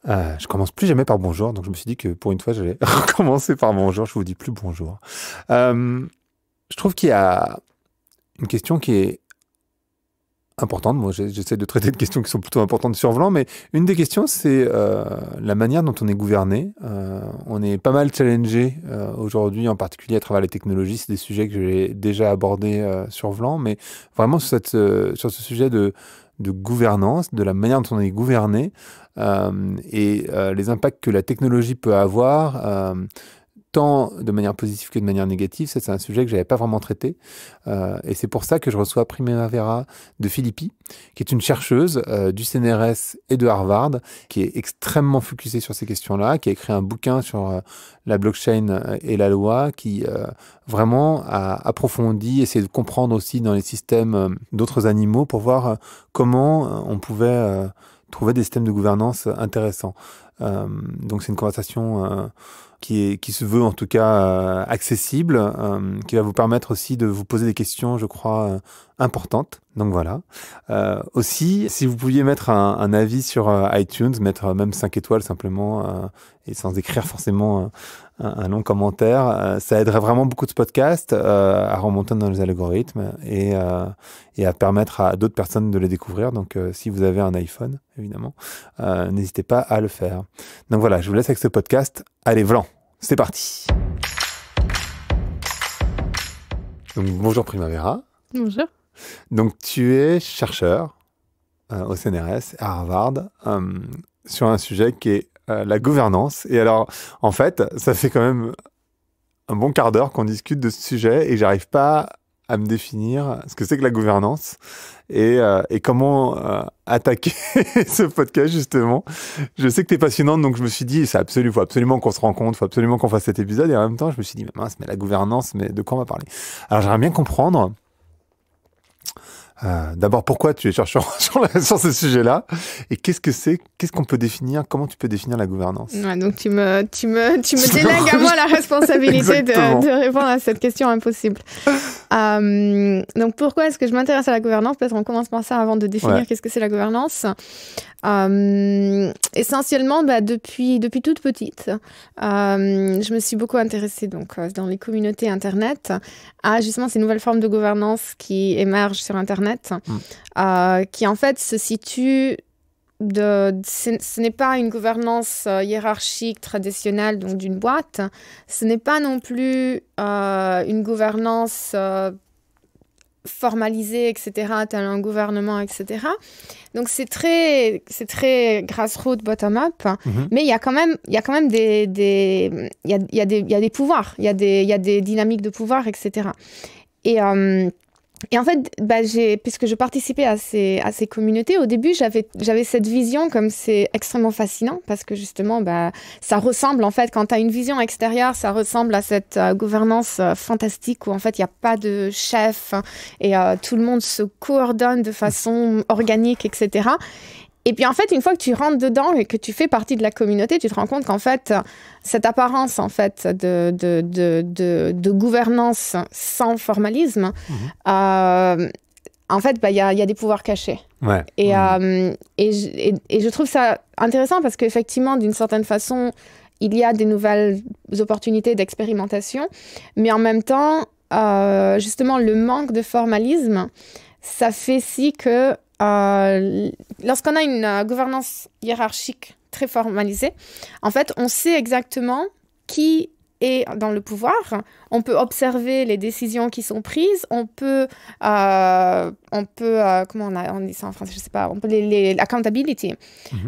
Je commence plus jamais par bonjour, donc je me suis dit que pour une fois, j'allais recommencer par bonjour. Je vous dis plus bonjour. Je trouve qu'il y a une question qui est importante. Moi, j'essaie de traiter de questions qui sont plutôt importantes sur Vlan, mais une des questions, c'est la manière dont on est gouverné. On est pas mal challengé aujourd'hui, en particulier à travers les technologies. C'est des sujets que j'ai déjà abordés sur Vlan, mais vraiment sur ce sujet de gouvernance, de la manière dont on est gouverné et les impacts que la technologie peut avoir, tant de manière positive que de manière négative. Ça, c'est un sujet que je n'avais pas vraiment traité. Et c'est pour ça que je reçois Primavera de Filippi, qui est une chercheuse du CNRS et de Harvard, qui est extrêmement focusée sur ces questions-là, qui a écrit un bouquin sur la blockchain et la loi, qui vraiment a approfondi, essayé de comprendre aussi dans les systèmes d'autres animaux pour voir comment on pouvait trouver des systèmes de gouvernance intéressants. Donc c'est une conversation qui se veut en tout cas accessible, qui va vous permettre aussi de vous poser des questions, je crois, importantes. Donc voilà. Aussi, si vous pouviez mettre un avis sur iTunes, mettre même 5 étoiles simplement, et sans écrire forcément un long commentaire, ça aiderait vraiment beaucoup de podcasts à remonter dans les algorithmes et à permettre à d'autres personnes de les découvrir. Donc si vous avez un iPhone, évidemment, n'hésitez pas à le faire. Donc voilà, je vous laisse avec ce podcast. Allez, Vlan, c'est parti. Donc bonjour Primavera. Bonjour. Donc tu es chercheur au CNRS à Harvard sur un sujet qui est la gouvernance. Et alors, en fait, ça fait quand même un bon quart d'heure qu'on discute de ce sujet et j'arrive pas à me définir ce que c'est que la gouvernance et comment attaquer ce podcast, justement. Je sais que t'es passionnante, donc je me suis dit, faut absolument qu'on se rencontre, faut absolument qu'on fasse cet épisode. Et en même temps, je me suis dit, mais mince, mais la gouvernance, mais de quoi on va parler? Alors, j'aimerais bien comprendre d'abord, pourquoi tu es chercheur sur ce sujet-là et qu'est-ce qu'on peut définir, comment tu peux définir la gouvernance? Ouais, donc tu me délègues à moi la responsabilité de répondre à cette question impossible. Donc pourquoi est-ce que je m'intéresse à la gouvernance? Peut-être on commence par ça avant de définir qu'est-ce que c'est la gouvernance. Essentiellement, depuis toute petite, je me suis beaucoup intéressée dans les communautés Internet à justement ces nouvelles formes de gouvernance qui émergent sur Internet, qui en fait se situent ce n'est pas une gouvernance hiérarchique traditionnelle donc d'une boîte, ce n'est pas non plus une gouvernance formalisé, etc., tel un gouvernement, etc. Donc c'est très grassroots, bottom-up, mais il y a quand même des pouvoirs, il y a des dynamiques de pouvoir, etc. Et en fait, puisque je participais à ces communautés, au début, j'avais cette vision comme c'est extrêmement fascinant parce que justement, ça ressemble en fait, quand tu as une vision extérieure, ça ressemble à cette gouvernance fantastique où en fait, il n'y a pas de chef et tout le monde se coordonne de façon organique, etc. Et puis en fait, une fois que tu rentres dedans et que tu fais partie de la communauté, tu te rends compte qu'en fait, cette apparence en fait de gouvernance sans formalisme, en fait, il y a des pouvoirs cachés. Ouais. Et je trouve ça intéressant parce qu'effectivement, d'une certaine façon, il y a des nouvelles opportunités d'expérimentation, mais en même temps, justement, le manque de formalisme, ça fait si que lorsqu'on a une gouvernance hiérarchique très formalisée, en fait, on sait exactement qui est dans le pouvoir. On peut observer les décisions qui sont prises. On peut comment on dit ça en français, je sais pas. On peut l'accountability.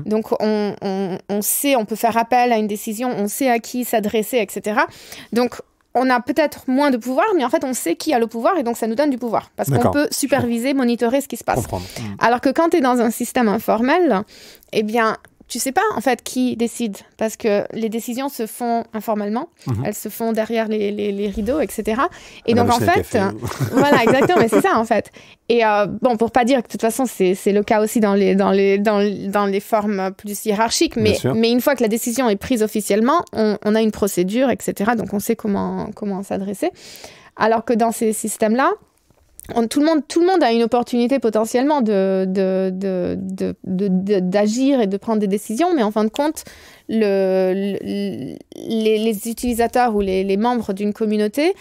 Donc on sait, on peut faire appel à une décision. On sait à qui s'adresser, etc. Donc on a peut-être moins de pouvoir, mais en fait, on sait qui a le pouvoir et donc ça nous donne du pouvoir. Parce qu'on peut superviser, monitorer ce qui se passe. Alors que quand tu es dans un système informel, eh bien, tu sais pas en fait qui décide parce que les décisions se font informellement, elles se font derrière les rideaux, etc. Et donc en fait, voilà, exactement, mais c'est ça en fait. Et pour pas dire que de toute façon c'est le cas aussi dans les formes plus hiérarchiques, mais une fois que la décision est prise officiellement, on a une procédure, etc. Donc on sait comment s'adresser. Alors que dans ces systèmes-là, tout le monde a une opportunité potentiellement d'agir et de prendre des décisions, mais en fin de compte, les utilisateurs ou les membres d'une communauté,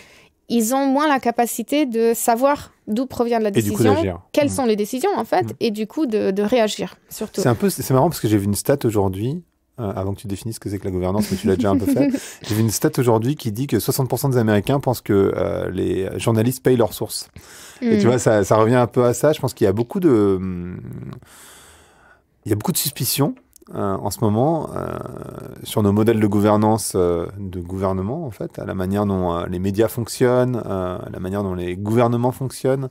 ils ont moins la capacité de savoir d'où provient la décision, quelles sont les décisions en fait, et du coup de réagir surtout. C'est marrant parce que j'ai vu une stat aujourd'hui, avant que tu définisses ce que c'est que la gouvernance, mais tu l'as déjà un peu fait. J'ai vu une stat aujourd'hui qui dit que 60% des Américains pensent que les journalistes payent leurs sources. Et tu vois, ça revient un peu à ça. Je pense qu'il y a beaucoup de suspicions en ce moment sur nos modèles de gouvernance, de gouvernement en fait, à la manière dont les médias fonctionnent, à la manière dont les gouvernements fonctionnent.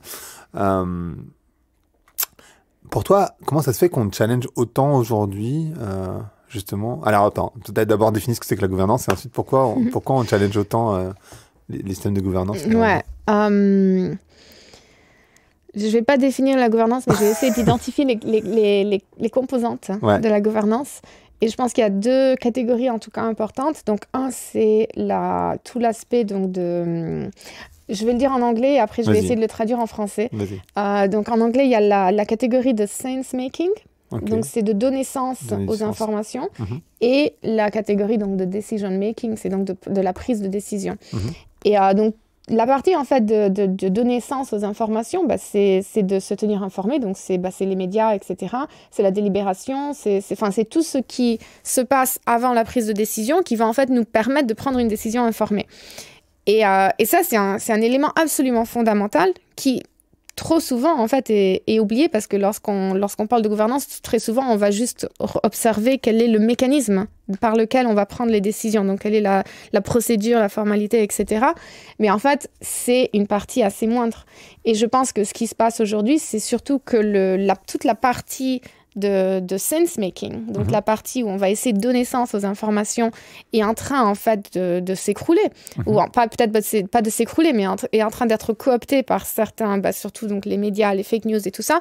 Pour toi, comment ça se fait qu'on challenge autant aujourd'hui justement? Alors attends, peut-être d'abord définir ce que c'est que la gouvernance et ensuite pourquoi on challenge autant les systèmes de gouvernance. Ouais. Je ne vais pas définir la gouvernance, mais je vais essayer d'identifier les composantes de la gouvernance. Et je pense qu'il y a 2 catégories en tout cas importantes. Donc un, c'est tout l'aspect donc de... Je vais le dire en anglais et après je vais essayer de le traduire en français. Donc en anglais, il y a la catégorie de sense making. Okay. Donc c'est de donner sens aux informations. Et la catégorie donc de decision making, c'est donc de la prise de décision. Et donc la partie en fait de donner sens aux informations, c'est de se tenir informé, donc c'est les médias, etc. C'est la délibération, c'est tout ce qui se passe avant la prise de décision qui va en fait nous permettre de prendre une décision informée. Et ça c'est un élément absolument fondamental qui trop souvent en fait est oublié parce que lorsqu'on parle de gouvernance, très souvent on va juste observer quel est le mécanisme par lequel on va prendre les décisions, donc quelle est la procédure, la formalité, etc. Mais en fait, c'est une partie assez moindre. Et je pense que ce qui se passe aujourd'hui, c'est surtout que toute la partie de sense-making, donc la partie où on va essayer de donner sens aux informations est en train en fait de s'écrouler, ou peut-être pas de s'écrouler, mais est en train d'être coopté par certains, surtout donc les médias, les fake news et tout ça.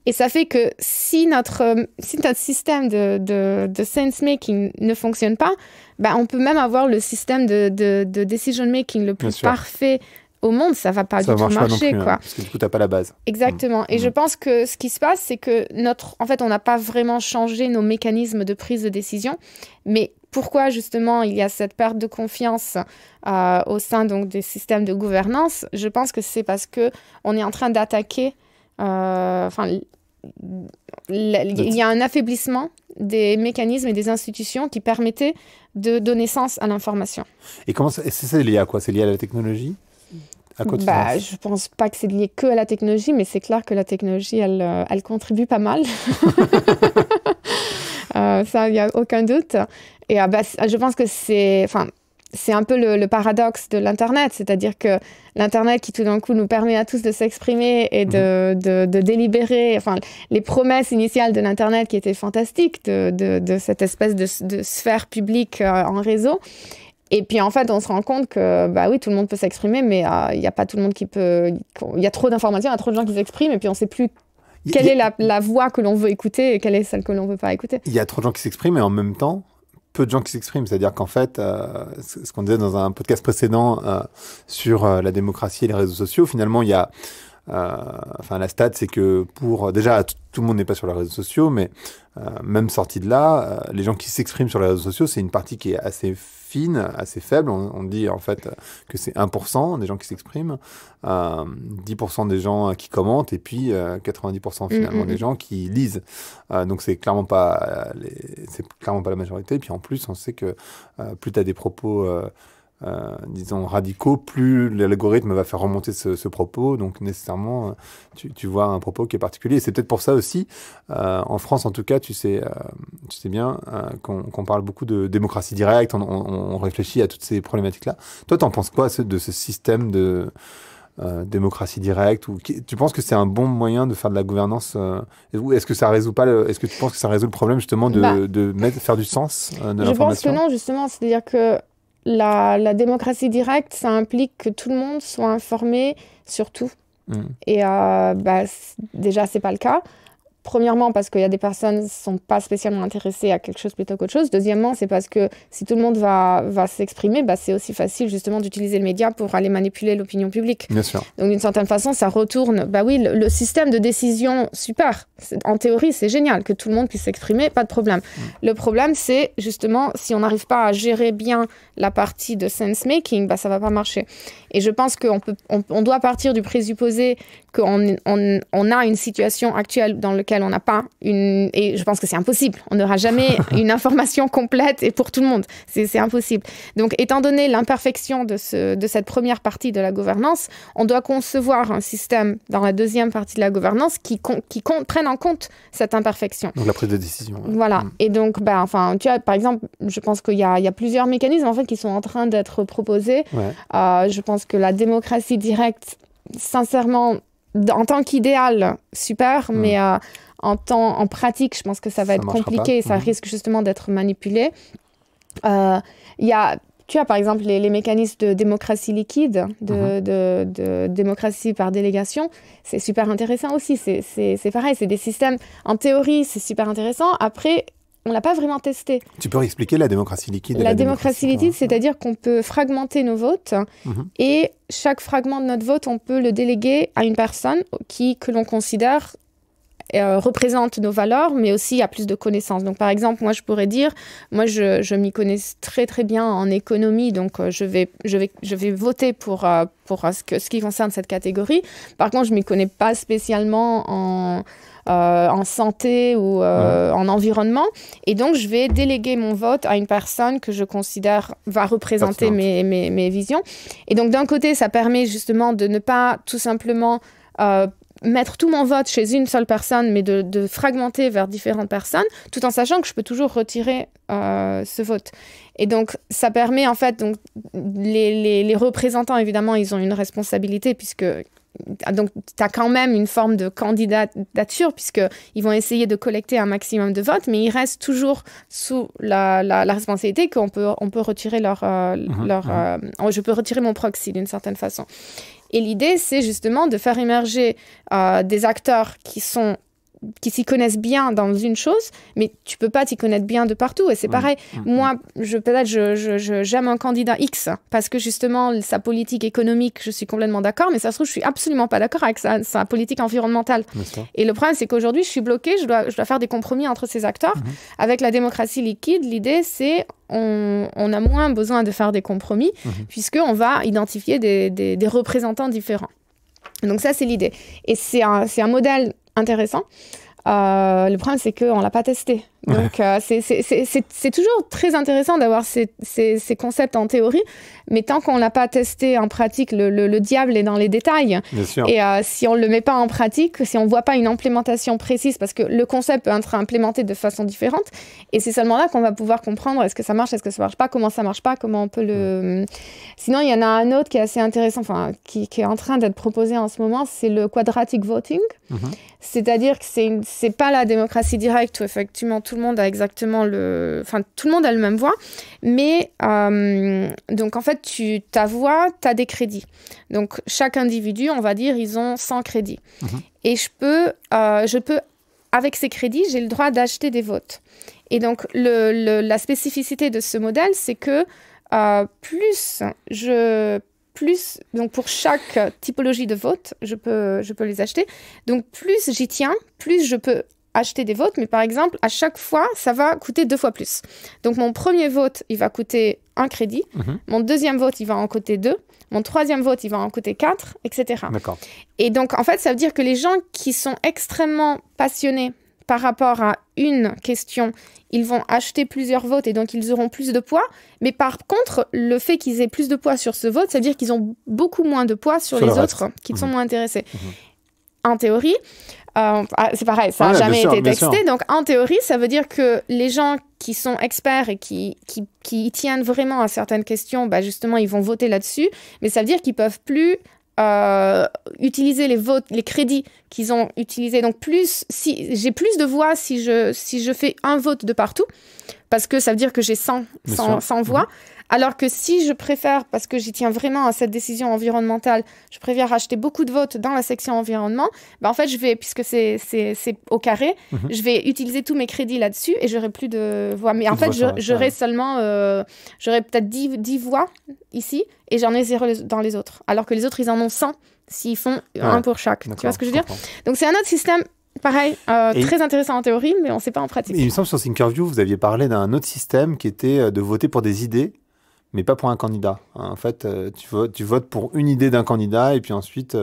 Et ça fait que si notre système de sense-making ne fonctionne pas, on peut même avoir le système de decision-making le plus parfait au monde, ça va pas du tout marcher, quoi. Parce que du coup, t'as pas la base. Exactement. Et je pense que ce qui se passe, c'est que en fait, on n'a pas vraiment changé nos mécanismes de prise de décision. Mais pourquoi, justement, il y a cette perte de confiance au sein donc, des systèmes de gouvernance? Je pense que c'est parce qu'on est en train d'attaquer... il y a un affaiblissement des mécanismes et des institutions qui permettaient de donner sens à l'information. Et c'est lié à quoi? C'est lié à la technologie? Je pense pas que c'est lié que à la technologie, mais c'est clair que la technologie, elle contribue pas mal. Ça, il n'y a aucun doute. Et je pense que c'est un peu le paradoxe de l'Internet, c'est-à-dire que l'Internet qui tout d'un coup nous permet à tous de s'exprimer et de délibérer, les promesses initiales de l'Internet qui étaient fantastiques, de cette espèce de sphère publique en réseau. Et puis, en fait, on se rend compte que, oui, tout le monde peut s'exprimer, mais il n'y a pas tout le monde qui peut... Il y a trop d'informations, il y a trop de gens qui s'expriment, et puis on ne sait plus quelle est la voix que l'on veut écouter et quelle est celle que l'on ne veut pas écouter. Il y a trop de gens qui s'expriment, et en même temps, peu de gens qui s'expriment. C'est-à-dire qu'en fait, ce qu'on disait dans un podcast précédent sur la démocratie et les réseaux sociaux, finalement, il y a... la stat, c'est que déjà, tout le monde n'est pas sur les réseaux sociaux, mais même sorti de là, les gens qui s'expriment sur les réseaux sociaux, c'est une partie qui est assez fine, assez faible. On dit en fait que c'est 1% des gens qui s'expriment, 10% des gens qui commentent, et puis 90% finalement des gens qui lisent. Donc c'est clairement pas la majorité. Et puis en plus, on sait que plus tu as des propos disons radicaux, plus l'algorithme va faire remonter ce propos, donc nécessairement tu vois un propos qui est particulier. Et c'est peut-être pour ça aussi, en France en tout cas, tu sais bien qu'on parle beaucoup de démocratie directe, on réfléchit à toutes ces problématiques-là. Toi, t'en penses quoi de ce système de démocratie directe, tu penses que c'est un bon moyen de faire de la gouvernance, est-ce que ça résout pas est-ce que tu penses que ça résout le problème justement de faire du sens de l'information? Je pense que non, justement, c'est-à-dire que la démocratie directe, ça implique que tout le monde soit informé sur tout. Et déjà, c'est pas le cas. Premièrement, parce qu'il y a des personnes qui ne sont pas spécialement intéressées à quelque chose plutôt qu'autre chose. Deuxièmement, c'est parce que si tout le monde va s'exprimer, c'est aussi facile justement d'utiliser le média pour aller manipuler l'opinion publique. Bien sûr. Donc d'une certaine façon, ça retourne. Oui, le système de décision, super. En théorie, c'est génial que tout le monde puisse s'exprimer, pas de problème. Le problème, c'est justement si on n'arrive pas à gérer bien la partie de sense-making, ça ne va pas marcher. Et je pense qu'on doit partir du présupposé qu'on a une situation actuelle dans laquelle on n'a pas une... Et je pense que c'est impossible. On n'aura jamais une information complète et pour tout le monde. C'est impossible. Donc, étant donné l'imperfection de cette première partie de la gouvernance, on doit concevoir un système dans la deuxième partie de la gouvernance qui prenne en compte cette imperfection. Donc, la prise de décision. Ouais. Voilà. Et donc, tu vois, par exemple, je pense qu'il y a plusieurs mécanismes en fait, qui sont en train d'être proposés. Ouais. Je pense que la démocratie directe, sincèrement, en tant qu'idéal, super, mais en pratique, je pense que ça va être compliqué et ça risque justement d'être manipulé. Il y a, tu as par exemple les mécanismes de démocratie liquide, de démocratie par délégation, c'est super intéressant aussi. C'est pareil, c'est des systèmes, en théorie, c'est super intéressant. Après, on ne l'a pas vraiment testé. Tu peux expliquer la démocratie liquide? La démocratie liquide, c'est-à-dire qu'on peut fragmenter nos votes et chaque fragment de notre vote, on peut le déléguer à une personne que l'on considère représente nos valeurs, mais aussi a plus de connaissances. Donc, par exemple, moi, je pourrais dire, moi, je m'y connais très, très bien en économie, donc je vais voter pour ce qui concerne cette catégorie. Par contre, je ne m'y connais pas spécialement en santé ou en environnement. Et donc, je vais déléguer mon vote à une personne que je considère va représenter mes visions. Et donc, d'un côté, ça permet justement de ne pas tout simplement mettre tout mon vote chez une seule personne, mais de fragmenter vers différentes personnes, tout en sachant que je peux toujours retirer ce vote. Et donc, ça permet en fait, donc, les représentants, évidemment, ils ont une responsabilité puisque... Donc, tu as quand même une forme de candidature puisqu'ils vont essayer de collecter un maximum de votes, mais ils restent toujours sous la responsabilité qu'on peut retirer je peux retirer mon proxy d'une certaine façon. Et l'idée, c'est justement de faire émerger des acteurs qui s'y connaissent bien dans une chose, mais tu peux pas t'y connaître bien de partout. Et c'est pareil. Moi, j'aime un candidat X parce que justement, sa politique économique, je suis complètement d'accord, mais ça se trouve, je suis absolument pas d'accord avec sa politique environnementale. Et le problème, c'est qu'aujourd'hui, je suis bloquée, je dois faire des compromis entre ces acteurs. Avec la démocratie liquide, l'idée, c'est on a moins besoin de faire des compromis puisqu'on va identifier des représentants différents. Donc ça, c'est l'idée. Et c'est un modèle intéressant. Le problème, c'est qu'on ne l'a pas testé. Donc, c'est toujours très intéressant d'avoir ces concepts en théorie, mais tant qu'on ne l'a pas testé en pratique, le diable est dans les détails. Bien sûr. Et si on ne le met pas en pratique, si on ne voit pas une implémentation précise, parce que le concept peut être implémenté de façon différente, et c'est seulement là qu'on va pouvoir comprendre est-ce que ça marche, est-ce que ça ne marche pas, comment ça ne marche pas, comment on peut le... Sinon, il y en a un autre qui est assez intéressant, qui est en train d'être proposé en ce moment, c'est le quadratic voting. C'est-à-dire que c'est pas la démocratie directe où effectivement tout le monde a exactement tout le monde a le même voix, mais donc en fait ta voix, t'as des crédits. Donc chaque individu, on va dire, ils ont 100 crédits. Et je peux avec ces crédits, j'ai le droit d'acheter des votes. Et donc la spécificité de ce modèle, c'est que donc pour chaque typologie de vote, je peux les acheter. Donc plus j'y tiens, plus je peux acheter des votes. Mais par exemple, à chaque fois, ça va coûter 2 fois plus. Donc mon premier vote, il va coûter 1 crédit. Mon deuxième vote, il va en coûter 2. Mon troisième vote, il va en coûter 4, etc. D'accord. Et donc, en fait, ça veut dire que les gens qui sont extrêmement passionnés par rapport à une question, ils vont acheter plusieurs votes et donc ils auront plus de poids. Mais par contre, le fait qu'ils aient plus de poids sur ce vote, ça veut dire qu'ils ont beaucoup moins de poids sur les autres qui sont moins intéressés. En théorie, c'est pareil, ça n'a jamais été texté. Donc, en théorie, ça veut dire que les gens qui sont experts et qui tiennent vraiment à certaines questions, justement, ils vont voter là-dessus. Mais ça veut dire qu'ils ne peuvent plus utiliser les crédits qu'ils ont utilisés. Donc, si j'ai plus de voix si je fais un vote de partout, parce que ça veut dire que j'ai 100 voix. Alors que si je préfère, parce que j'y tiens vraiment à cette décision environnementale, je préfère acheter beaucoup de votes dans la section environnement, en fait, puisque c'est au carré, je vais utiliser tous mes crédits là-dessus et j'aurai plus de voix. Mais en fait, j'aurai seulement, j'aurai peut-être 10 voix ici et j'en ai 0 dans les autres. Alors que les autres, ils en ont 100 s'ils font un pour chaque. Tu vois ce que je veux dire? Donc, c'est un autre système. Pareil, très intéressant en théorie, mais on ne sait pas en pratique. Il me semble sur Thinkerview, vous aviez parlé d'un autre système qui était de voter pour des idées, mais pas pour un candidat. En fait, tu votes pour une idée d'un candidat, et puis ensuite,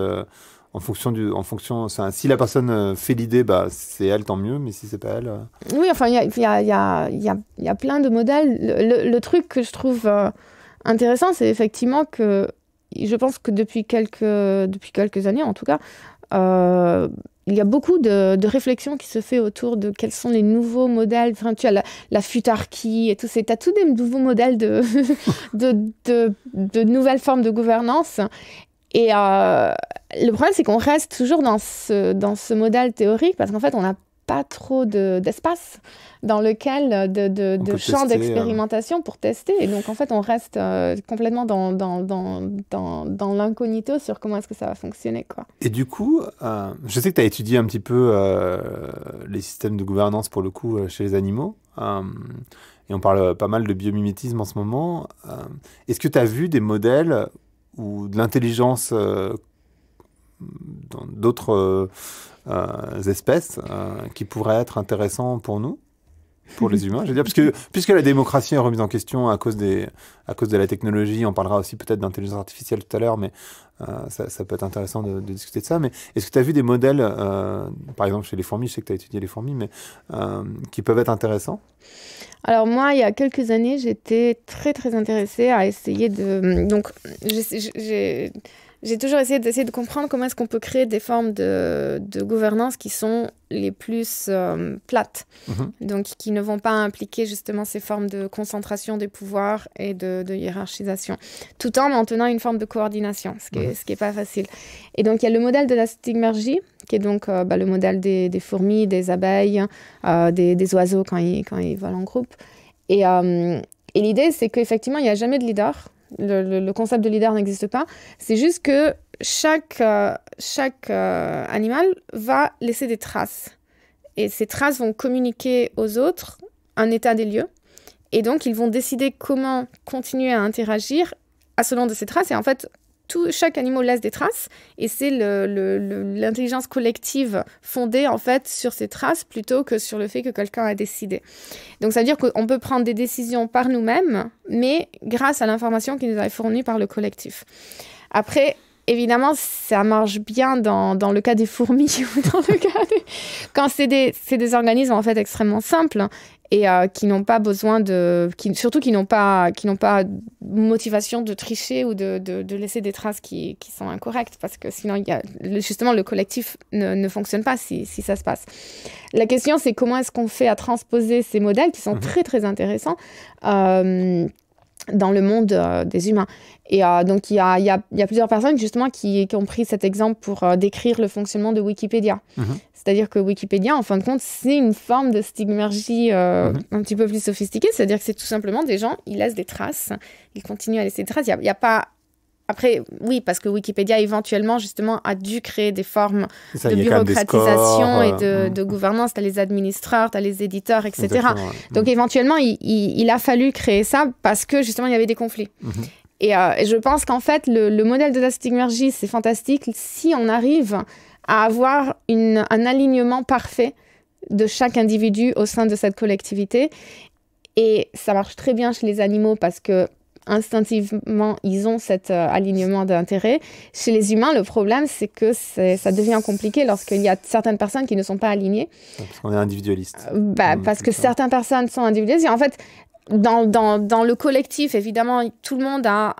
si la personne fait l'idée, c'est elle, tant mieux, mais si c'est pas elle... Oui, enfin, il y a plein de modèles. Le truc que je trouve intéressant, c'est effectivement que, je pense que depuis quelques années, en tout cas, il y a beaucoup de réflexions qui se fait autour de quels sont les nouveaux modèles. Enfin, tu as la futarchie et tout. Tu as tous des nouveaux modèles de nouvelles formes de gouvernance. Et le problème, c'est qu'on reste toujours dans ce modèle théorique parce qu'en fait, on n'a pas trop d'espace dans lequel de champs d'expérimentation pour tester. Et donc, en fait, on reste complètement dans l'incognito sur comment est-ce que ça va fonctionner, quoi. Et du coup, je sais que tu as étudié un petit peu les systèmes de gouvernance, pour le coup, chez les animaux. Et on parle pas mal de biomimétisme en ce moment. Est-ce que tu as vu des modèles ou de l'intelligence dans d'autres espèces qui pourraient être intéressants pour nous, pour les humains, je veux dire, parce que puisque la démocratie est remise en question à cause de la technologie, on parlera aussi peut-être d'intelligence artificielle tout à l'heure, mais ça peut être intéressant de discuter de ça. Mais est-ce que tu as vu des modèles, par exemple chez les fourmis, je sais que tu as étudié les fourmis, mais qui peuvent être intéressants? Alors moi, il y a quelques années, j'étais très très intéressée à essayer de... Donc, j'ai toujours essayé de comprendre comment est-ce qu'on peut créer des formes de gouvernance qui sont les plus plates, donc qui ne vont pas impliquer justement ces formes de concentration des pouvoirs et de hiérarchisation, tout en maintenant une forme de coordination, ce qui est pas facile. Et donc, il y a le modèle de la stigmergie, qui est donc le modèle des fourmis, des abeilles, des oiseaux quand ils volent en groupe. Et l'idée, c'est qu'effectivement, il n'y a jamais de leader. Le concept de leader n'existe pas. C'est juste que chaque animal va laisser des traces. Et ces traces vont communiquer aux autres un état des lieux. Et donc, ils vont décider comment continuer à interagir selon de ces traces. Et en fait, chaque animal laisse des traces. Et c'est l'intelligence collective fondée, en fait, sur ces traces plutôt que sur le fait que quelqu'un a décidé. Donc, ça veut dire qu'on peut prendre des décisions par nous-mêmes, mais grâce à l'information qui nous est fournie par le collectif. Après, évidemment, ça marche bien dans le cas des fourmis ou dans le cas quand c'est des organismes, en fait, extrêmement simples et qui n'ont pas besoin surtout qui n'ont pas motivation de tricher ou de laisser des traces qui sont incorrectes, parce que sinon justement le collectif ne fonctionne pas si ça se passe. La question, c'est comment est-ce qu'on fait à transposer ces modèles qui sont très très intéressants dans le monde des humains. Et donc, il y a plusieurs personnes, justement, qui ont pris cet exemple pour décrire le fonctionnement de Wikipédia. C'est-à-dire que Wikipédia, en fin de compte, c'est une forme de stigmergie un petit peu plus sophistiquée. C'est-à-dire que c'est tout simplement des gens, ils laissent des traces, ils continuent à laisser des traces. Il y a pas... Après, oui, parce que Wikipédia, éventuellement, justement, a dû créer des formes de bureaucratisation et de gouvernance. Tu as les administrateurs, tu as les éditeurs, etc. Donc, éventuellement, il a fallu créer ça parce que, justement, il y avait des conflits. Et je pense qu'en fait, le modèle de la stigmergie, c'est fantastique si on arrive à avoir un alignement parfait de chaque individu au sein de cette collectivité. Et ça marche très bien chez les animaux parce que instinctivement, ils ont cet alignement d'intérêt. Chez les humains, le problème, c'est que ça devient compliqué lorsqu'il y a certaines personnes qui ne sont pas alignées. Parce qu'on est individualiste. Parce que certaines personnes sont individualistes. Et en fait, dans le collectif, évidemment, tout le monde a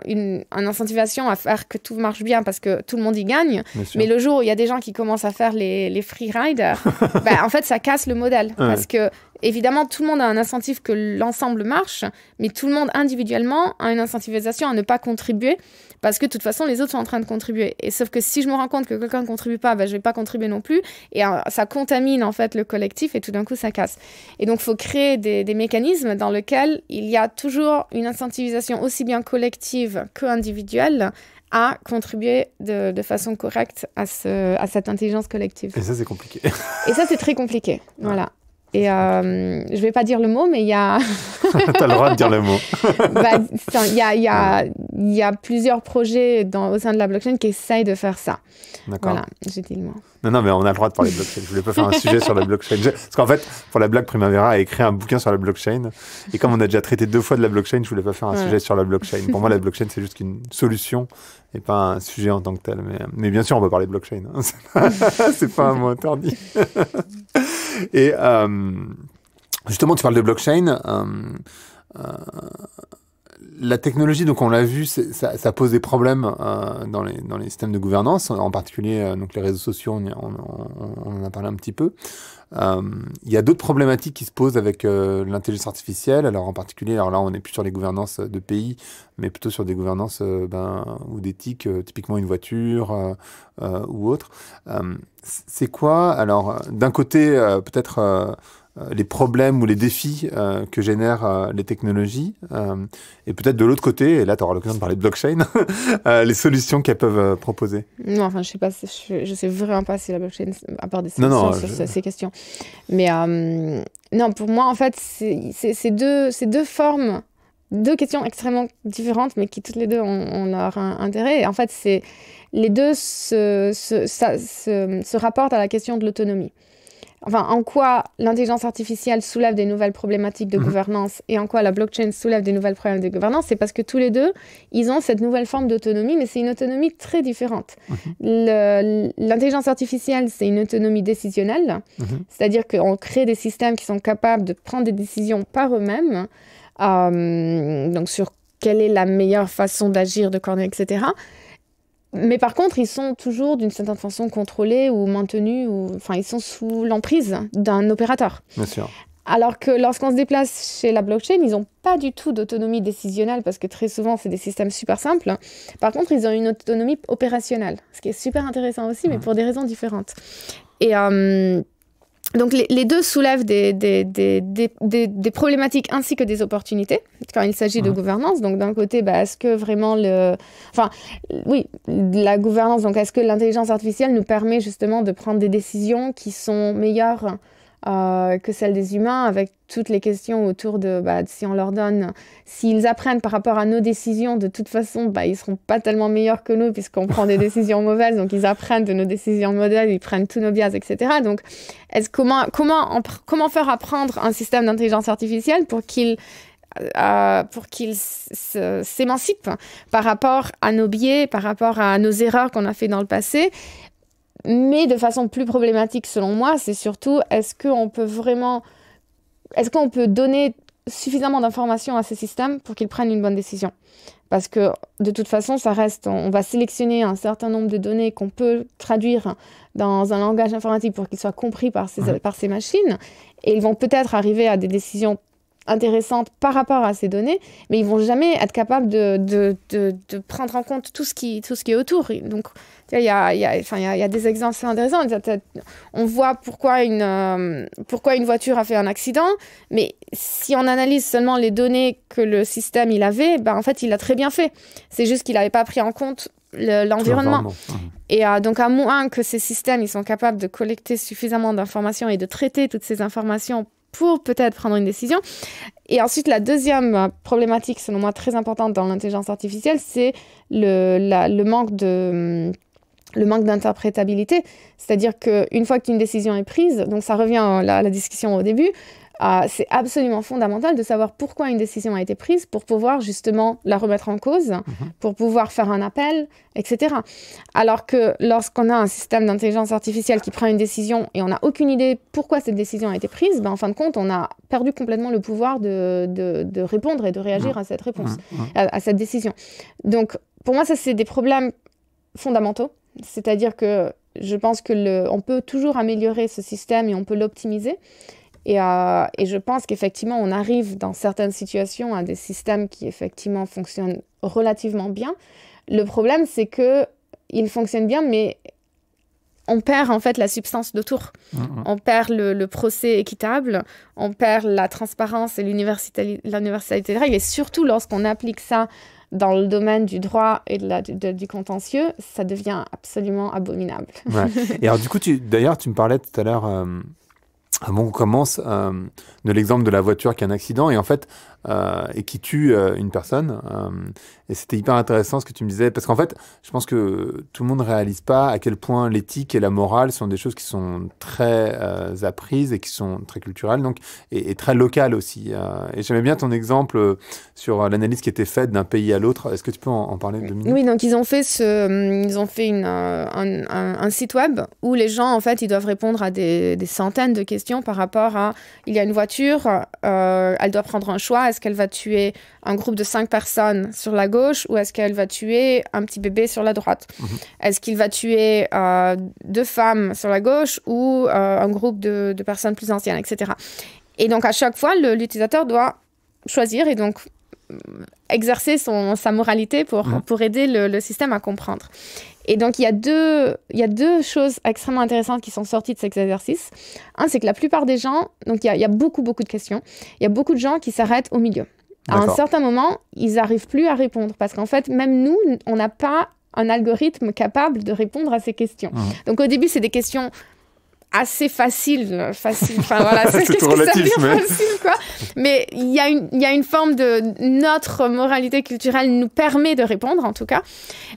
une incentivation à faire que tout marche bien parce que tout le monde y gagne. Mais le jour où il y a des gens qui commencent à faire les free riders, en fait, ça casse le modèle. Parce que Évidemment, tout le monde a un incentive que l'ensemble marche, mais tout le monde individuellement a une incentivisation à ne pas contribuer parce que de toute façon, les autres sont en train de contribuer. Et sauf que si je me rends compte que quelqu'un ne contribue pas, ben, je ne vais pas contribuer non plus. Et ça contamine en fait le collectif et tout d'un coup, ça casse. Et donc, il faut créer des mécanismes dans lesquels il y a toujours une incentivisation aussi bien collective qu'individuelle à contribuer de façon correcte à cette intelligence collective. Et ça, c'est compliqué. Et ça, c'est très compliqué. Voilà. Et je vais pas dire le mot, mais il y a... T'as le droit de dire le mot. Il y a plusieurs projets au sein de la blockchain qui essayent de faire ça. D'accord. Voilà, j'ai dit le mot. Non, mais on a le droit de parler de blockchain. Je voulais pas faire un sujet sur la blockchain. Parce qu'en fait, pour la blague, Primavera a écrit un bouquin sur la blockchain. Et comme on a déjà traité 2 fois de la blockchain, je voulais pas faire un sujet sur la blockchain. Pour moi, la blockchain, c'est juste une solution et pas un sujet en tant que tel. Mais bien sûr, on peut parler de blockchain. Hein. C'est pas un mot interdit. Et justement, tu parles de blockchain. La technologie, donc on l'a vu, ça pose des problèmes dans les systèmes de gouvernance, en particulier donc les réseaux sociaux, on en a parlé un petit peu. Il y a d'autres problématiques qui se posent avec l'intelligence artificielle. Alors en particulier, alors là on n'est plus sur les gouvernances de pays, mais plutôt sur des gouvernances ou d'éthique, typiquement une voiture ou autre. C'est quoi, alors d'un côté peut-être les problèmes ou les défis que génèrent les technologies, et peut-être de l'autre côté, et là tu auras l'occasion de parler de blockchain, les solutions qu'elles peuvent proposer. Non, enfin je sais vraiment pas si la blockchain apporte des solutions sur ces questions. Mais non, pour moi en fait c'est deux formes, 2 questions extrêmement différentes, mais qui toutes les deux ont leur intérêt. Et en fait les deux se rapportent à la question de l'autonomie. Enfin, en quoi l'intelligence artificielle soulève des nouvelles problématiques de gouvernance et en quoi la blockchain soulève des nouvelles problèmes de gouvernance, c'est parce que tous les deux, ils ont cette nouvelle forme d'autonomie, mais c'est une autonomie très différente. L'intelligence artificielle, c'est une autonomie décisionnelle, c'est-à-dire qu'on crée des systèmes qui sont capables de prendre des décisions par eux-mêmes, donc sur quelle est la meilleure façon d'agir, de coordonner, etc. Mais par contre, ils sont toujours d'une certaine façon contrôlés ou maintenus, enfin, ils sont sous l'emprise d'un opérateur. Bien sûr. Alors que lorsqu'on se déplace chez la blockchain, ils n'ont pas du tout d'autonomie décisionnelle parce que très souvent, c'est des systèmes super simples. Par contre, ils ont une autonomie opérationnelle, ce qui est super intéressant aussi, mais pour des raisons différentes. Et donc, les deux soulèvent des problématiques ainsi que des opportunités quand il s'agit de gouvernance. Donc, d'un côté, est-ce que vraiment la gouvernance, donc est-ce que l'intelligence artificielle nous permet justement de prendre des décisions qui sont meilleures que celles des humains, avec toutes les questions autour de si on leur donne, s'ils apprennent par rapport à nos décisions, de toute façon, ils ne seront pas tellement meilleurs que nous puisqu'on prend des décisions mauvaises, donc ils apprennent de nos décisions mauvaises, ils prennent tous nos biais, etc. Donc, comment faire apprendre un système d'intelligence artificielle pour qu'il s'émancipe par rapport à nos biais, par rapport à nos erreurs qu'on a fait dans le passé. Mais de façon plus problématique, selon moi, c'est surtout est-ce qu'on peut donner suffisamment d'informations à ces systèmes pour qu'ils prennent une bonne décision? Parce que de toute façon, on va sélectionner un certain nombre de données qu'on peut traduire dans un langage informatique pour qu'ils soient compris par ces machines, et ils vont peut-être arriver à des décisions intéressantes par rapport à ces données, mais ils vont jamais être capables de prendre en compte tout ce qui est autour. Donc, il y a des exemples intéressants. On voit pourquoi une voiture a fait un accident, mais si on analyse seulement les données que le système il avait, en fait, il l'a très bien fait. C'est juste qu'il n'avait pas pris en compte l'environnement. Et donc, à moins que ces systèmes ils sont capables de collecter suffisamment d'informations et de traiter toutes ces informations pour peut-être prendre une décision. Et ensuite, la deuxième problématique, selon moi, très importante dans l'intelligence artificielle, c'est le manque d'interprétabilité. C'est-à-dire qu'une fois qu'une décision est prise, donc ça revient à la discussion au début, c'est absolument fondamental de savoir pourquoi une décision a été prise pour pouvoir justement la remettre en cause, pour pouvoir faire un appel, etc. Alors que lorsqu'on a un système d'intelligence artificielle qui prend une décision et on n'a aucune idée pourquoi cette décision a été prise, en fin de compte, on a perdu complètement le pouvoir de répondre et de réagir à cette réponse, à cette décision. Donc, pour moi, ça, c'est des problèmes fondamentaux. C'est-à-dire que je pense qu'on peut toujours améliorer ce système et on peut l'optimiser. Et je pense qu'effectivement, on arrive dans certaines situations à des systèmes qui effectivement fonctionnent relativement bien. Le problème, c'est qu'ils fonctionnent bien, mais on perd en fait la substance d'autour. On perd le procès équitable, on perd la transparence et l'universalité des règles. Et surtout, lorsqu'on applique ça dans le domaine du droit et du contentieux, ça devient absolument abominable. Ouais. Et alors du coup, d'ailleurs, tu me parlais tout à l'heure, avant qu'on commence, de l'exemple de la voiture qui a un accident et en fait, et qui tue une personne. Et c'était hyper intéressant ce que tu me disais, parce qu'en fait, je pense que tout le monde ne réalise pas à quel point l'éthique et la morale sont des choses qui sont très apprises et qui sont très culturelles, donc, et très locales aussi. Et j'aimais bien ton exemple sur l'analyse qui était faite d'un pays à l'autre. Est-ce que tu peux en parler 2 minutes? Oui, donc ils ont fait un site web où les gens, en fait, ils doivent répondre à des centaines de questions par rapport à, il y a une voiture, elle doit prendre un choix, est-ce qu'elle va tuer un groupe de 5 personnes sur la gauche ou est-ce qu'elle va tuer un petit bébé sur la droite? Est-ce qu'il va tuer 2 femmes sur la gauche ou un groupe de personnes plus anciennes, etc. Et donc, à chaque fois, l'utilisateur doit choisir et donc exercer sa moralité pour aider le système à comprendre. Et donc, il y a deux choses extrêmement intéressantes qui sont sorties de cet exercice. Un, c'est que la plupart des gens, donc il y a beaucoup de questions, il y a beaucoup de gens qui s'arrêtent au milieu. À un certain moment, ils n'arrivent plus à répondre parce qu'en fait, même nous, on n'a pas un algorithme capable de répondre à ces questions. Donc, au début, c'est des questions assez faciles. Enfin, voilà, c'est tout relatif, mais... facile, quoi. Mais il y a une forme de... Notre moralité culturelle nous permet de répondre, en tout cas.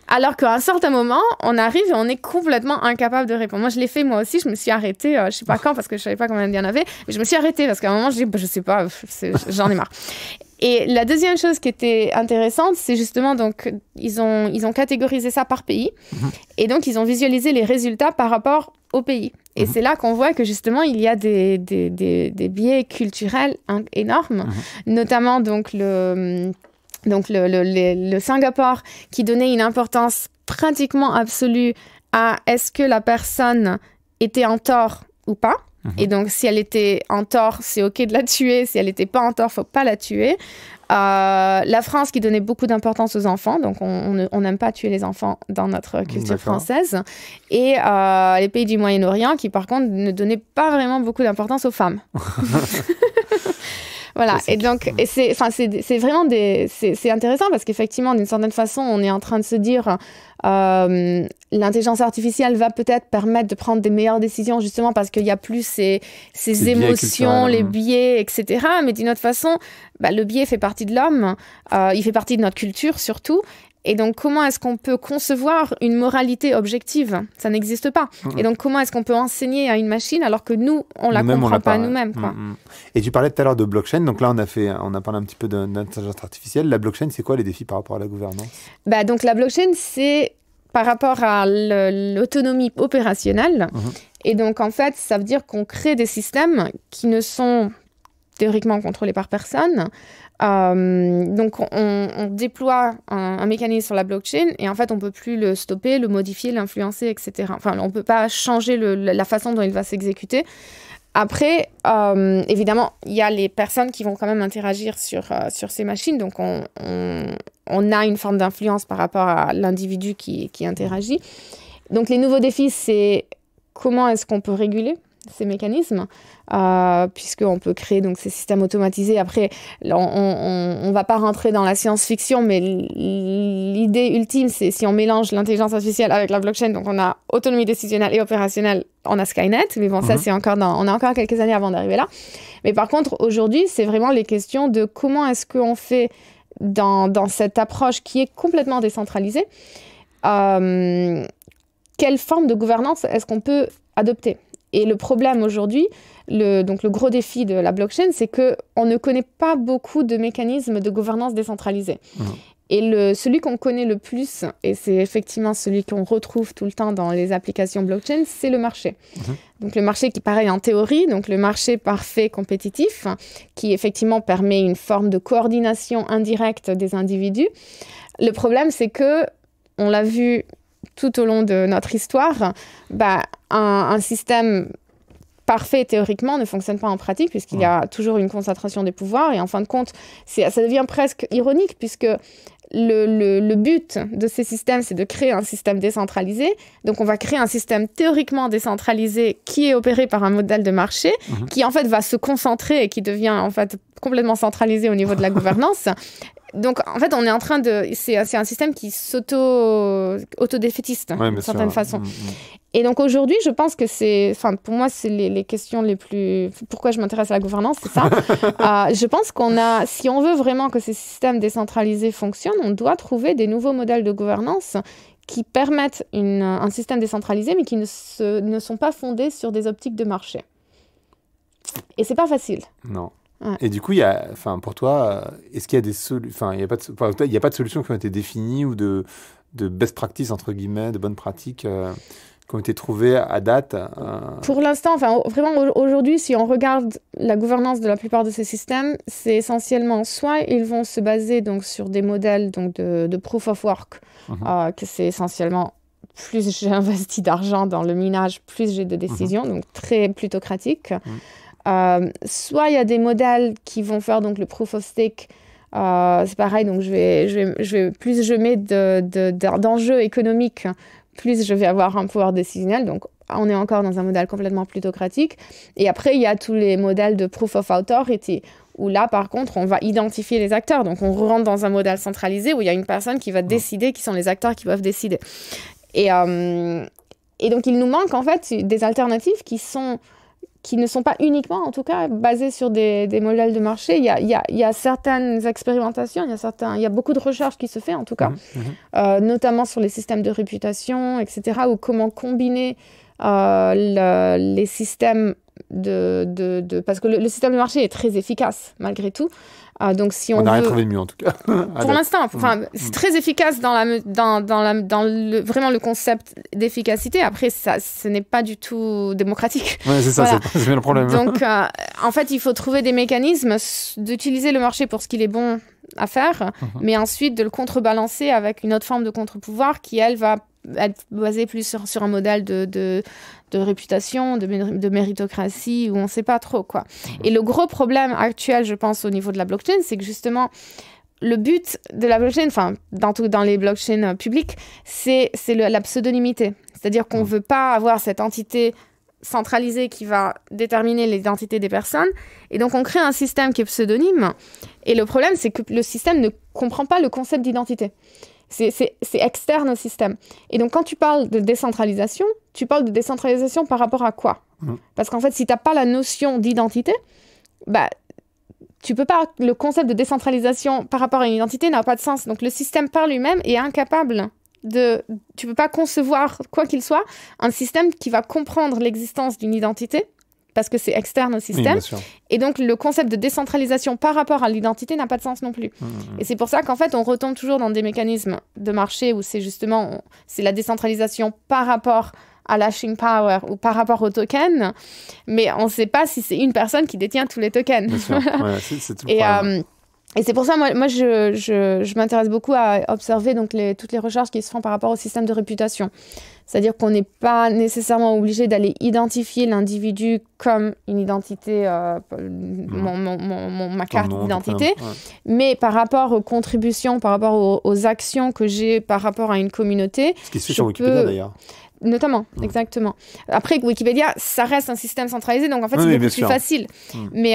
Alors qu'à un certain moment, on arrive et on est complètement incapable de répondre. Moi, je l'ai fait, moi aussi. Je me suis arrêtée, je ne sais pas quand, parce que je ne savais pas combien il y en avait. Mais je me suis arrêtée parce qu'à un moment, je dis, je ne sais pas, j'en ai marre. Et la deuxième chose qui était intéressante, c'est justement, donc, ils ont catégorisé ça par pays. Et donc, ils ont visualisé les résultats par rapport au pays. Et c'est là qu'on voit que, justement, il y a des biais culturels énormes. Notamment, donc, le Singapour qui donnait une importance pratiquement absolue à est-ce que la personne était en tort ou pas. Et donc, si elle était en tort, c'est OK de la tuer. Si elle n'était pas en tort, il ne faut pas la tuer. La France qui donnait beaucoup d'importance aux enfants. Donc, on n'aime pas tuer les enfants dans notre culture française. Et les pays du Moyen-Orient qui, par contre, ne donnaient pas vraiment beaucoup d'importance aux femmes. Voilà, et donc, c'est vraiment c'est intéressant parce qu'effectivement, d'une certaine façon, on est en train de se dire l'intelligence artificielle va peut-être permettre de prendre des meilleures décisions justement parce qu'il n'y a plus ces émotions, les biais, etc. Mais d'une autre façon, le biais fait partie de l'homme, il fait partie de notre culture surtout. Et donc, comment est-ce qu'on peut concevoir une moralité objective? Ça n'existe pas. Et donc, comment est-ce qu'on peut enseigner à une machine alors que nous, on ne la comprend pas nous-mêmes, quoi. Et tu parlais tout à l'heure de blockchain. Donc là, on a parlé un petit peu d'intelligence artificielle. La blockchain, c'est quoi les défis par rapport à la gouvernance? Donc, la blockchain, c'est par rapport à l'autonomie opérationnelle. Et donc, en fait, ça veut dire qu'on crée des systèmes qui ne sont théoriquement contrôlés par personne. Donc, on déploie un mécanisme sur la blockchain et en fait, on ne peut plus le stopper, le modifier, l'influencer, etc. Enfin, on ne peut pas changer la façon dont il va s'exécuter. Après, évidemment, il y a les personnes qui vont quand même interagir sur ces machines. Donc, on a une forme d'influence par rapport à l'individu qui interagit. Donc, les nouveaux défis, c'est comment est-ce qu'on peut réguler ces mécanismes, puisqu'on peut créer donc, ces systèmes automatisés. Après, on ne va pas rentrer dans la science-fiction, mais l'idée ultime, c'est si on mélange l'intelligence artificielle avec la blockchain, donc on a autonomie décisionnelle et opérationnelle, on a Skynet, mais bon, ça, c'est on a encore quelques années avant d'arriver là. Mais par contre, aujourd'hui, c'est vraiment les questions de comment est-ce qu'on fait dans cette approche qui est complètement décentralisée, quelle forme de gouvernance est-ce qu'on peut adopter? Et le problème aujourd'hui, donc le gros défi de la blockchain, c'est qu'on ne connaît pas beaucoup de mécanismes de gouvernance décentralisée. Et celui qu'on connaît le plus, et c'est effectivement celui qu'on retrouve tout le temps dans les applications blockchain, c'est le marché. Donc le marché qui paraît en théorie, donc le marché parfait compétitif, qui effectivement permet une forme de coordination indirecte des individus. Le problème, c'est que, on l'a vu tout au long de notre histoire, un système parfait théoriquement ne fonctionne pas en pratique, puisqu'il y a toujours une concentration des pouvoirs. Et en fin de compte, ça devient presque ironique, puisque le but de ces systèmes, c'est de créer un système décentralisé. Donc, on va créer un système théoriquement décentralisé qui est opéré par un modèle de marché, qui en fait va se concentrer et qui devient en fait complètement centralisé au niveau de la gouvernance. Donc, en fait, on est en train de... C'est un système qui s'auto-défaitiste, d'une certaine façon. Et donc, aujourd'hui, je pense que c'est... Enfin, pour moi, c'est les questions les plus... Pourquoi je m'intéresse à la gouvernance, c'est ça. Je pense si on veut vraiment que ces systèmes décentralisés fonctionnent, on doit trouver des nouveaux modèles de gouvernance qui permettent un système décentralisé, mais qui ne sont pas fondés sur des optiques de marché. Et c'est pas facile. Non. Ouais. Et du coup, pour toi, est-ce qu'il y a des solutions, il n'y a pas de solutions qui ont été définies ou de best practices, entre guillemets, de bonnes pratiques qui ont été trouvées à date Pour l'instant, vraiment aujourd'hui, si on regarde la gouvernance de la plupart de ces systèmes, c'est essentiellement soit ils vont se baser donc, sur des modèles donc, de proof of work, que c'est essentiellement plus j'ai investi d'argent dans le minage, plus j'ai de décisions, donc très plutocratique. Soit il y a des modèles qui vont faire donc le proof of stake, c'est pareil, donc plus je mets d'enjeux économiques, plus je vais avoir un pouvoir décisionnel, donc on est encore dans un modèle complètement plutocratique. Et après, il y a tous les modèles de proof of authority, où là, par contre, on va identifier les acteurs, donc on rentre dans un modèle centralisé où il y a une personne qui va décider qui sont les acteurs qui peuvent décider. Et donc, il nous manque en fait des alternatives qui ne sont pas uniquement, en tout cas, basées sur des modèles de marché. Il y a certaines expérimentations, il y a beaucoup de recherches qui se fait, en tout cas, notamment sur les systèmes de réputation, etc., ou comment combiner les systèmes parce que le système de marché est très efficace, malgré tout. Donc, si on n'a rien veut... trouvé de mieux, en tout cas. Pour l'instant, c'est très efficace dans vraiment le concept d'efficacité. Après, ce n'est pas du tout démocratique. Oui, c'est ça, voilà. C'est bien le problème. Donc, en fait, il faut trouver des mécanismes d'utiliser le marché pour ce qu'il est bon à faire, mais ensuite de le contrebalancer avec une autre forme de contre-pouvoir qui, elle, va être basée plus sur un modèle de réputation, de méritocratie, où on ne sait pas trop, quoi. Et le gros problème actuel, je pense, au niveau de la blockchain, c'est que justement, le but de la blockchain, dans les blockchains publiques, c'est la pseudonymité. C'est-à-dire qu'on ne veut pas avoir cette entité centralisée qui va déterminer l'identité des personnes. Et donc, on crée un système qui est pseudonyme. Et le problème, c'est que le système ne comprend pas le concept d'identité. C'est externe au système. Et donc, quand tu parles de décentralisation, tu parles de décentralisation par rapport à quoi ? Parce qu'en fait, si tu n'as pas la notion d'identité, tu peux pas... Le concept de décentralisation par rapport à une identité n'a pas de sens. Donc, le système par lui-même est incapable de... Tu peux pas concevoir, quoi qu'il soit, un système qui va comprendre l'existence d'une identité, parce que c'est externe au système. Oui, et donc, le concept de décentralisation par rapport à l'identité n'a pas de sens non plus. Et c'est pour ça qu'en fait, on retombe toujours dans des mécanismes de marché où c'est justement c'est la décentralisation par rapport à l'hashing power ou par rapport au token, mais on ne sait pas si c'est une personne qui détient tous les tokens. Bien sûr. Ouais, c'est tout le problème. Et c'est pour ça, moi je m'intéresse beaucoup à observer donc toutes les recherches qui se font par rapport au système de réputation. C'est-à-dire qu'on n'est pas nécessairement obligé d'aller identifier l'individu comme une identité, ma carte d'identité, mais par rapport aux contributions, par rapport aux actions que j'ai par rapport à une communauté. Ce qui se fait sur Wikipédia d'ailleurs. Notamment, exactement. Après, Wikipédia, ça reste un système centralisé, donc en fait, c'est beaucoup plus facile. Mais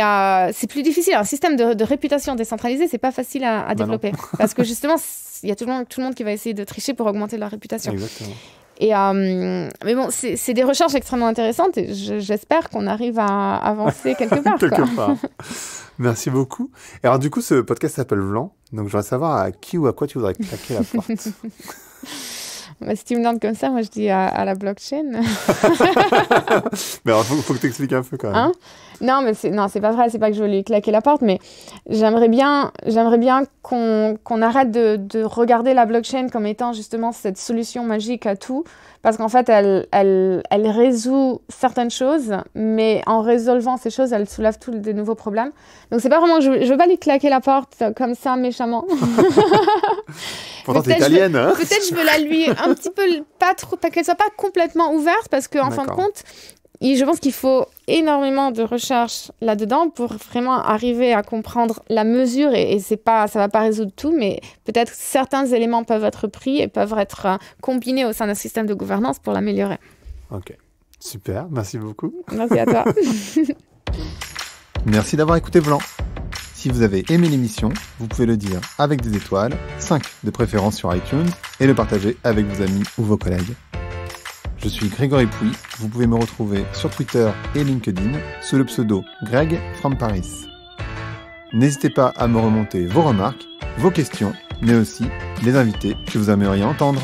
c'est plus difficile. Un système de réputation décentralisé, c'est pas facile à développer. Parce que justement, il y a tout le monde qui va essayer de tricher pour augmenter leur réputation. Exactement. Et, mais bon, c'est des recherches extrêmement intéressantes et j'espère qu'on arrive à avancer quelque part. Merci beaucoup. Et alors, du coup, ce podcast s'appelle Vlan. Donc, je voudrais savoir à qui ou à quoi tu voudrais claquer la porte. Si tu me demandes comme ça, moi je dis à la blockchain. Mais alors, faut que tu expliques un peu quand même. Non, mais c'est pas vrai, c'est pas que je veux lui claquer la porte, mais j'aimerais bien qu'on arrête de regarder la blockchain comme étant justement cette solution magique à tout, parce qu'en fait, elle résout certaines choses, mais en résolvant ces choses, elle soulève tous des nouveaux problèmes. Donc, c'est pas vraiment, je veux pas lui claquer la porte comme ça, méchamment. Pourtant, t'es italienne, hein. Peut-être je veux la lui un petit peu, pas trop, qu'elle soit pas complètement ouverte, parce qu'en fin de compte, je pense qu'il faut énormément de recherche là-dedans pour vraiment arriver à comprendre la mesure et ça va pas résoudre tout, mais peut-être certains éléments peuvent être pris et peuvent être combinés au sein d'un système de gouvernance pour l'améliorer. Ok, super, merci beaucoup. Merci à toi. Merci d'avoir écouté Vlan. Si vous avez aimé l'émission, vous pouvez le dire avec des étoiles, 5 de préférence sur iTunes, et le partager avec vos amis ou vos collègues. Je suis Grégory Pouy, vous pouvez me retrouver sur Twitter et LinkedIn sous le pseudo Greg from Paris. N'hésitez pas à me remonter vos remarques, vos questions, mais aussi les invités que vous aimeriez entendre.